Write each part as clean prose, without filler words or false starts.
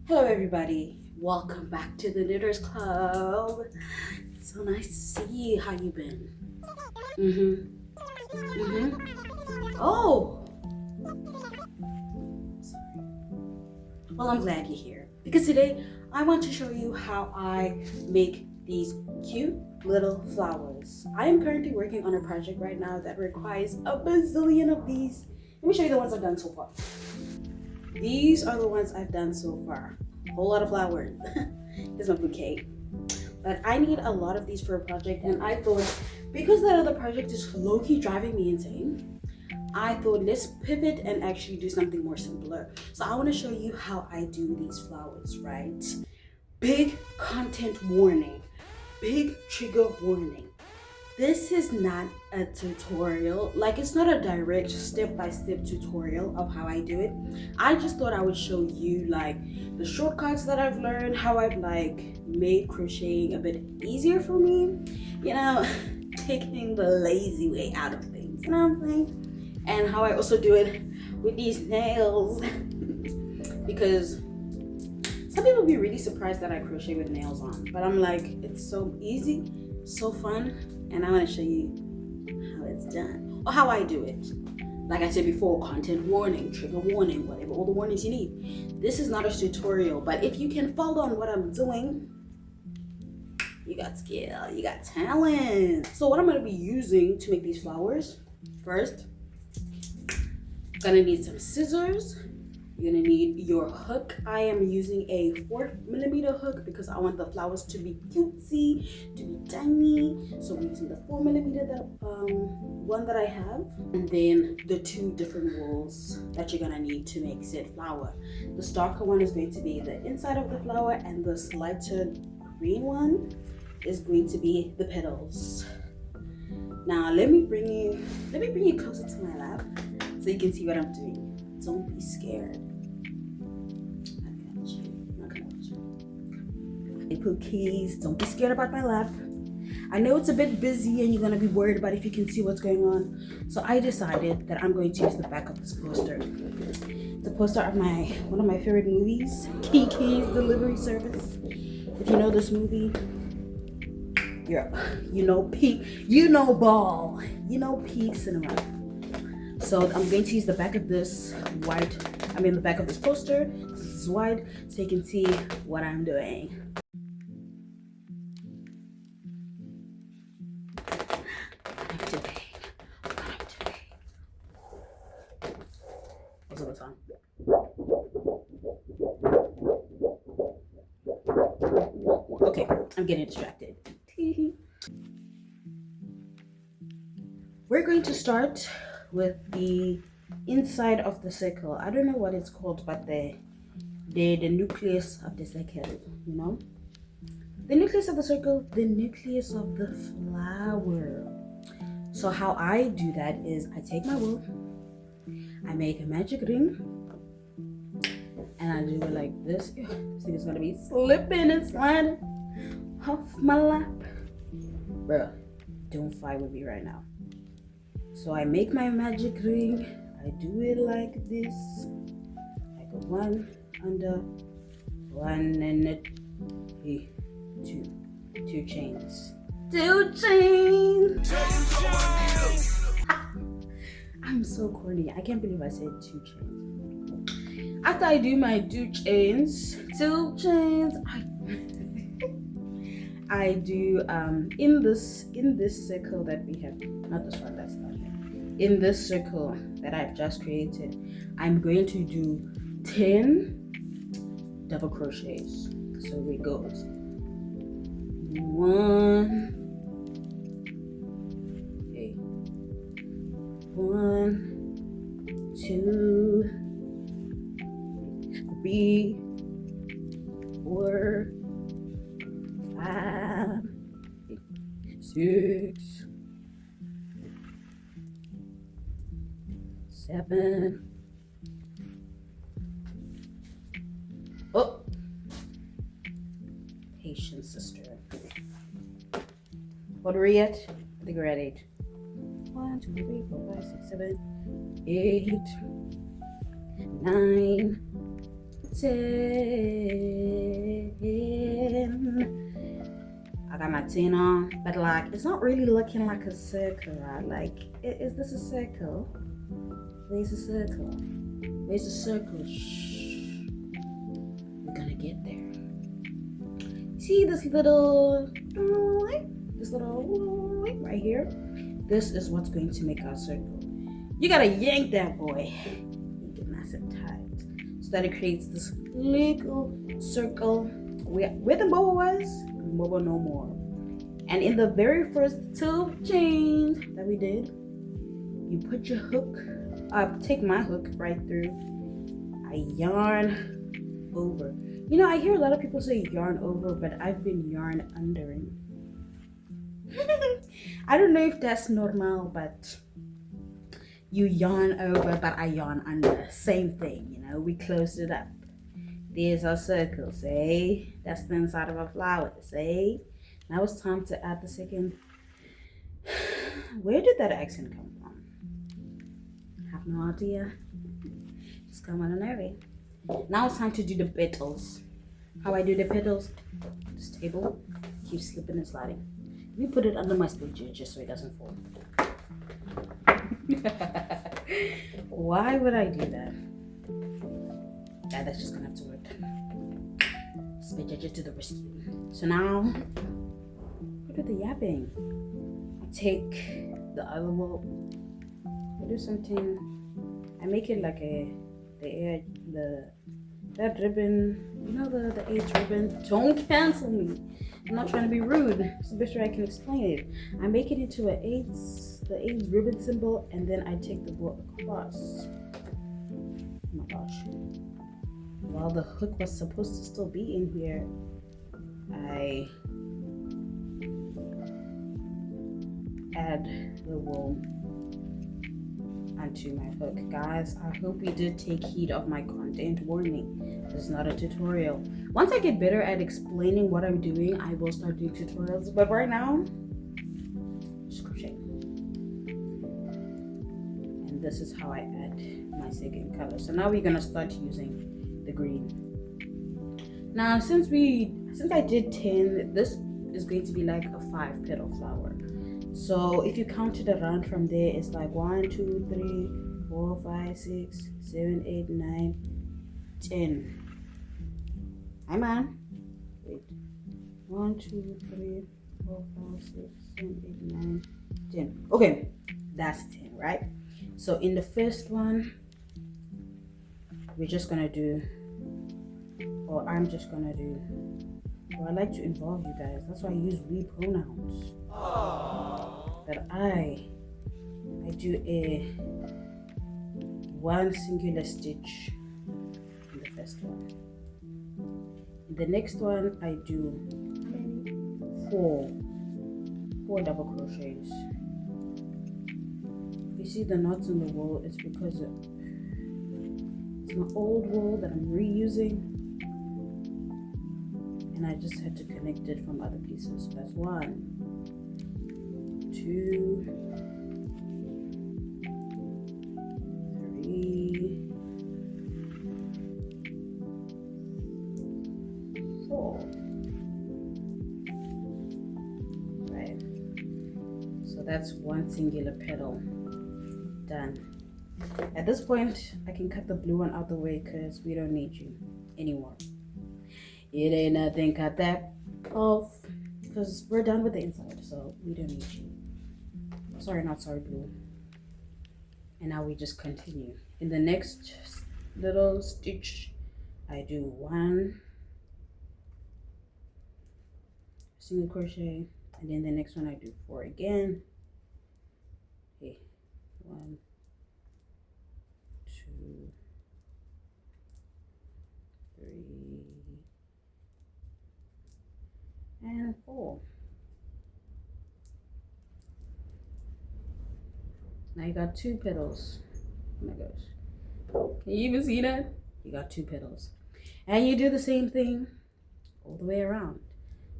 Hello everybody, welcome back to the Knitters Club. It's so nice to see you. How you been? Oh, well, I'm glad you're here because today I want to show you how I make these cute little flowers. I am currently working on a project right now that requires a bazillion of these. Let me show you the ones I've done so far. These are the ones I've done so far. A whole lot of flowers. Here's my bouquet. But I need a lot of these for a project, and I thought because that other project is low-key driving me insane, I thought let's pivot and actually do something more simpler. So I want to show you how I do these flowers, right? Big content warning, big trigger warning. This is not a tutorial, like it's not a direct step-by-step tutorial of how I do it. I just thought I would show you like the shortcuts that I've learned, how I've like made crocheting a bit easier for me, taking the lazy way out of things, you know what I'm saying? And how I also do it with these nails because some people be really surprised that I crochet with nails on, but I'm like, it's so easy, so fun. And I want to show you how it's done or how I do it. Like I said before, content warning, trigger warning, whatever, all the warnings you need. This is not a tutorial, but if you can follow on what I'm doing, you got skill, you got talent. So what I'm going to be using to make these flowers, first, I'm going to need some scissors. You're gonna need your hook. I am using a 4mm hook because I want the flowers to be cutesy, to be tiny. So we're using the 4mm one that I have, and then the two different wools that you're gonna need to make said flower. The darker one is going to be the inside of the flower, and the lighter green one is going to be the petals. Now let me bring you closer to my lap so you can see what I'm doing. Don't be scared. I got you. I'm not gonna watch you. Hey, Pookies, don't be scared about my lap. I know it's a bit busy and you're gonna be worried about if you can see what's going on. So I decided that I'm going to use the back of this poster. It's a poster of one of my favorite movies, Kiki's Delivery Service. If you know this movie, you know Peak Cinema. So I'm going to use the back of this the back of this poster. This is wide, so you can see what I'm doing. What's on? Okay, I'm getting distracted. We're going to start with the inside of the circle. I don't know what it's called, but the nucleus of the circle, you know? The nucleus of the circle, the nucleus of the flower. So how I do that is I take my wool, I make a magic ring, and I do it like this. This thing is gonna be slipping and sliding off my lap. Bruh, don't fight with me right now. So I make my magic ring, I do it like this. I go one under, one and two chains. Two chains! I'm so corny. I can't believe I said two chains. After I do my two chains, I do in this circle that we have, not this one, that's not here. In this circle that I've just created, I'm going to do 10 double crochets. So it goes 1, okay, 1, 2, 3, 4, 5, 6, 7. Oh, patience, sister. What are we at? I think we're at 8. 1, 2, 3, 4, 5, 6, 7, 8, 9, 10. I got my 10 on, but like it's not really looking like a circle, right? Like, is this a circle? Where's the circle? Where's the circle? Shh. We're gonna get there. See this little right here? This is what's going to make our circle. You gotta yank that boy. Yank it nice and tight, so that it creates this little circle where the bobo was, bobo no more. And in the very first 2 chains that we did, you put your hook up, take my hook right through, I yarn over. You know, I hear a lot of people say yarn over, but I've been yarn undering. I don't know if that's normal, but you yarn over, but I yarn under. Same thing, you know, we closed it up. There's our circle, say. That's the inside of our flower, say. Now it's time to add the second. Where did that accent come from? I have no idea. Just come on and nervy. Now it's time to do the petals. How I do the petals? This table keeps slipping and sliding. We put it under my split just so it doesn't fall. Why would I do that? Yeah, that's just gonna have to work. Split to the rescue. So now, what with the yapping? I take the other wool. I do something. I make it like that ribbon. You know the 8th ribbon. Don't cancel me. I'm not trying to be rude. It's the best way I can explain it. I make it into the 8th ribbon symbol, and then I take the wool across. Oh my gosh. While the hook was supposed to still be in here, I add the wool onto my hook. Guys, I hope you did take heed of my content warning. This is not a tutorial. Once I get better at explaining what I'm doing, I will start doing tutorials, but right now, just crochet. And this is how I add my second color. So now we're gonna start using the green. Now since I did 10, this is going to be like a 5-petal flower. So if you count it around from there, it's like 1, 2, 3, 4, 5, 6, 7, 8, 9, 10. Hi man. Wait. 1, 2, 3, 4, 5, 6, 7, 8, 9, 10. Okay, that's 10, right? So in the first one, we're just gonna do, or I'm just gonna do, or I like to involve you guys. That's why I use we pronouns. That I do a 1 singular stitch in the first one. In the next one, I do 4 double crochets. You see the knots in the wool? It's because it's my old wool that I'm reusing, and I just had to connect it from other pieces. So that's 1, 2, 3, 4. Right. So that's 1 singular petal done. At this point, I can cut the blue one out the way because we don't need you anymore. It ain't nothing, cut that off because we're done with the inside, so we don't need you. Sorry, not sorry, blue. And now we just continue. In the next little stitch, I do 1 single crochet, and then the next one I do 4 again. Okay, 1, 2, 3, and 4. Now you got 2 petals. Oh my gosh. Can you even see that? You got 2 petals. And you do the same thing all the way around.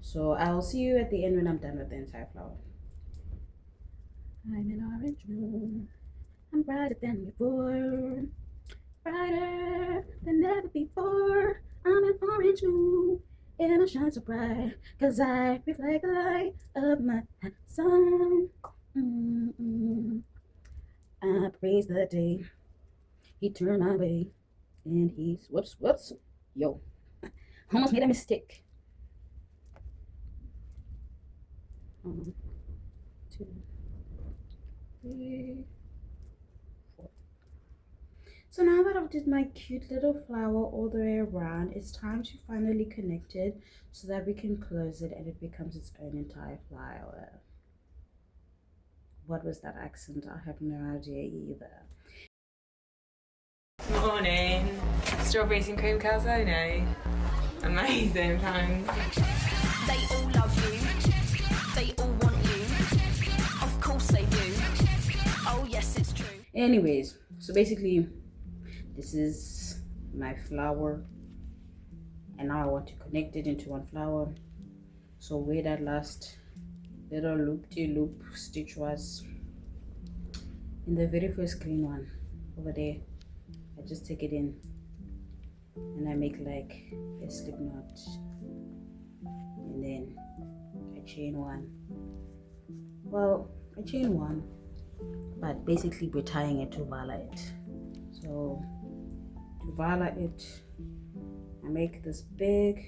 So I'll see you at the end when I'm done with the entire flower. I'm an orange moon. I'm brighter than before. brighter than ever before. I'm an orange moon, and I shine so bright, 'cause I reflect the light of my sun. I praise the day he turned my way, and he's whoops, yo, almost made a mistake. 1, 2, 3, 4. So now that I've did my cute little flower all the way around, it's time to finally connect it so that we can close it and it becomes its own entire flower. What was that accent? I have no idea either. Morning. Strawberries and cream calzone. Amazing, thanks. They all love you. They all want you. Of course they do. Oh yes, it's true. Anyways, so basically this is my flower, and now I want to connect it into one flower. So where that last little loop-de-loop stitch was in the very first green one over there, I just take it in and I make like a slip knot, and then I chain one. Well, I chain one, but basically we're tying it to violet. So to violet it, I make this big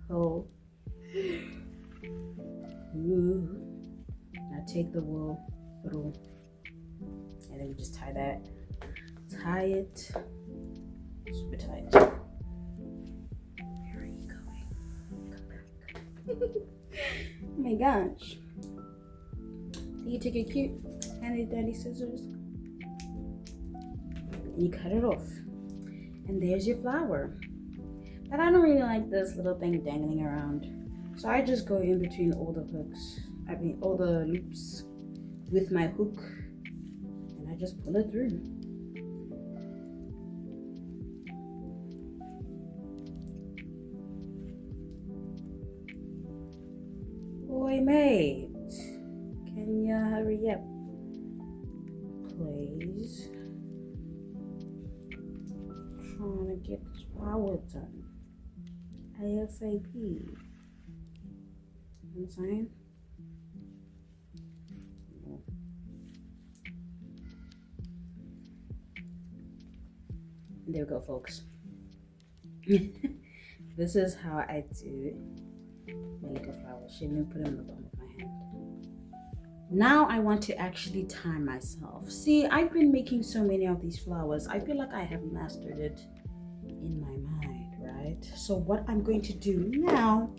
hole. Ooh. I take the wool through, and then we just tie that. Tie it super tight. Where are you going? Come back. Oh my gosh. You take your cute handy dandy scissors and you cut it off, and there's your flower. But I don't really like this little thing dangling around, so I just go in between all the hooks, all the loops with my hook, and I just pull it through. Boy, mate, can you hurry up, please? Trying to get this flower done ASAP. You know what I'm saying? There we go, folks. This is how I do my little flower. She didn't put it on the bottom of my hand. Now I want to actually tie myself. See, I've been making so many of these flowers. I feel like I have mastered it in my mind, right? So what I'm going to do now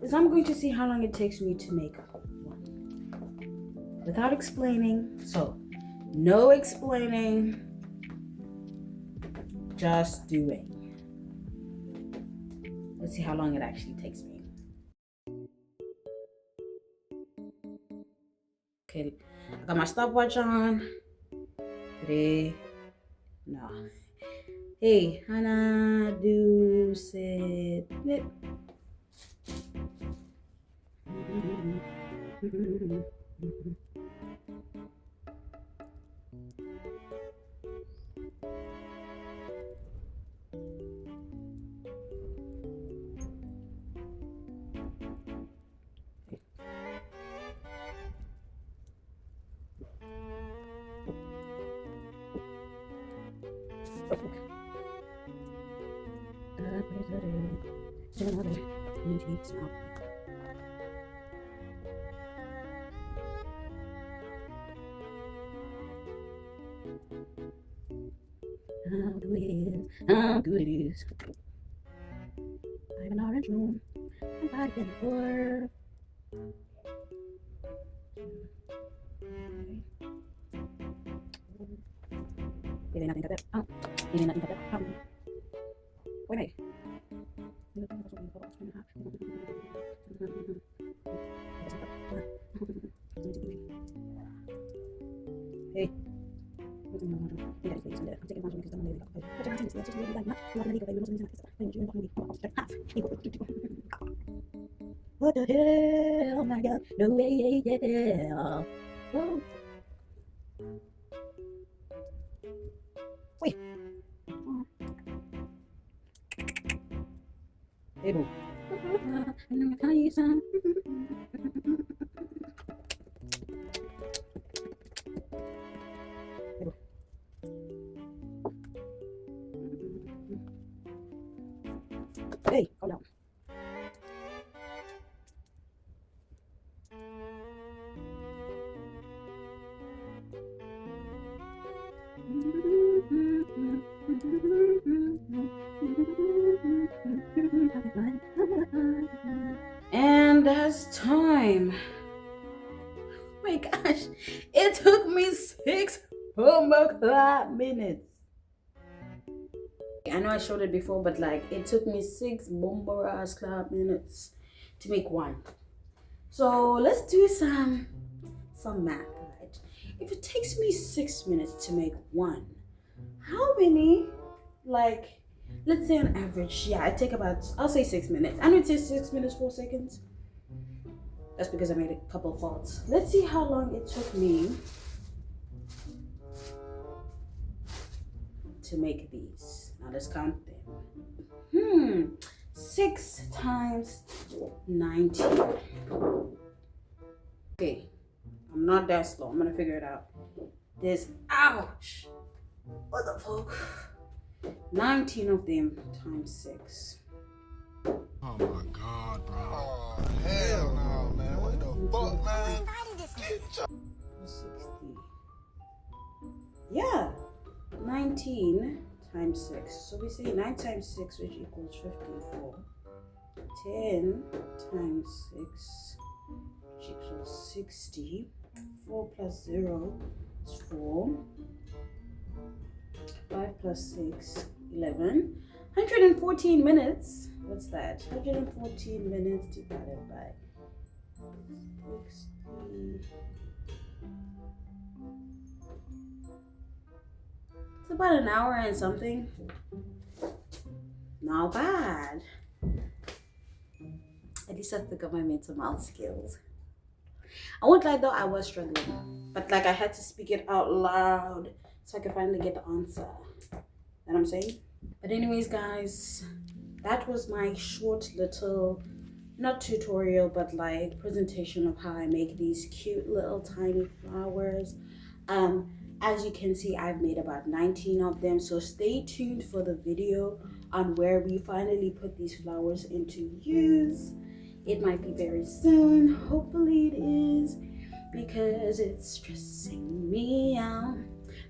is I'm going to see how long it takes me to make one. Without explaining. So, no explaining. Just doing. Let's see how long it actually takes me. Okay, I got my stopwatch on. 3. No. Hey, Hannah, do sit. How good it is. I'm an orange moon. I'm fighting for. Did nothing but that. Oh, did nothing but that. Oh. Wait. Hey. What the hell, my God? No way, yeah. Oh. Wait. Hey, boo. I'm gonna tell you some. Hey, hold on. And that's time. Oh my gosh, it took me 6 minutes. I know I showed it before, but like it took me 6 minutes to make one. So let's do some math, right? If it takes me 6 minutes to make one, how many, like, let's say on average, yeah, I take about, I'll say 6 minutes. I know it says 6 minutes 4 seconds. That's because I made a couple faults. Let's see how long it took me to make these. Now let's count them. 6 times 19. Okay, I'm not that slow. I'm gonna figure it out. There's, ouch! What the fuck? 19 of them times 6. Oh my god, bro. Oh, hell no, man. What the fuck, man? 60. Yeah, 19 times 6. So we say 9 times 6, which equals 54. 10 times 6, which equals 60. 4 plus 0 is 4. 5 plus 6, 11. 114 minutes. What's that? 114 minutes divided by 60. It's about an hour and something. Not bad. At least I think I made some math skills. I won't lie though, I was struggling. But like I had to speak it out loud so I could finally get the answer. You know what I'm saying? But anyways, guys, that was my short little, not tutorial, but like presentation of how I make these cute little tiny flowers. As you can see, I've made about 19 of them, so stay tuned for the video on where we finally put these flowers into use. It might be very soon, hopefully it is, because it's stressing me out.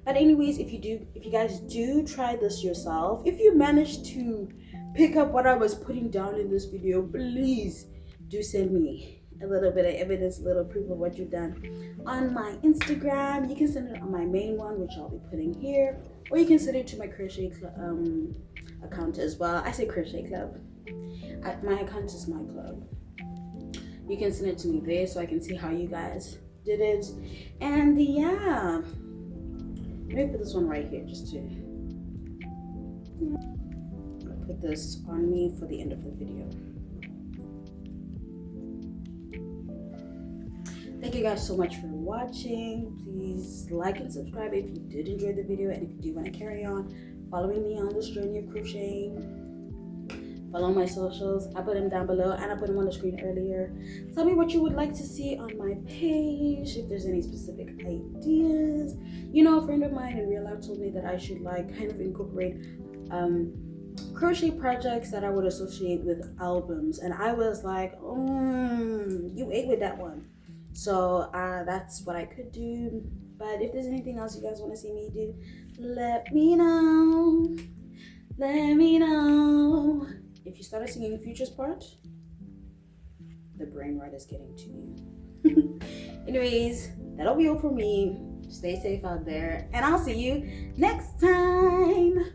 But anyways, if you guys do try this yourself, if you manage to pick up what I was putting down in this video, please do send me a little bit of evidence, a little proof of what you've done on my Instagram. You can send it on my main one, which I'll be putting here, or you can send it to my crochet club account as well. I say crochet club. My account is my club. You can send it to me there so I can see how you guys did it. And yeah, let me put this one right here just to put this on me for the end of the video. Thank you guys so much for watching. Please like and subscribe if you did enjoy the video, and if you do want to carry on following me on this journey of crocheting, follow my socials. I put them down below and I put them on the screen earlier. Tell me what you would like to see on my page, if there's any specific ideas. You know, a friend of mine in real life told me that I should like kind of incorporate crochet projects that I would associate with albums, and I was like, you ate with that one. So that's what I could do. But if there's anything else you guys want to see me do, let me know. Let me know. If you started singing Future's part, the brain rot is getting to you. Anyways, that'll be all for me. Stay safe out there, and I'll see you next time.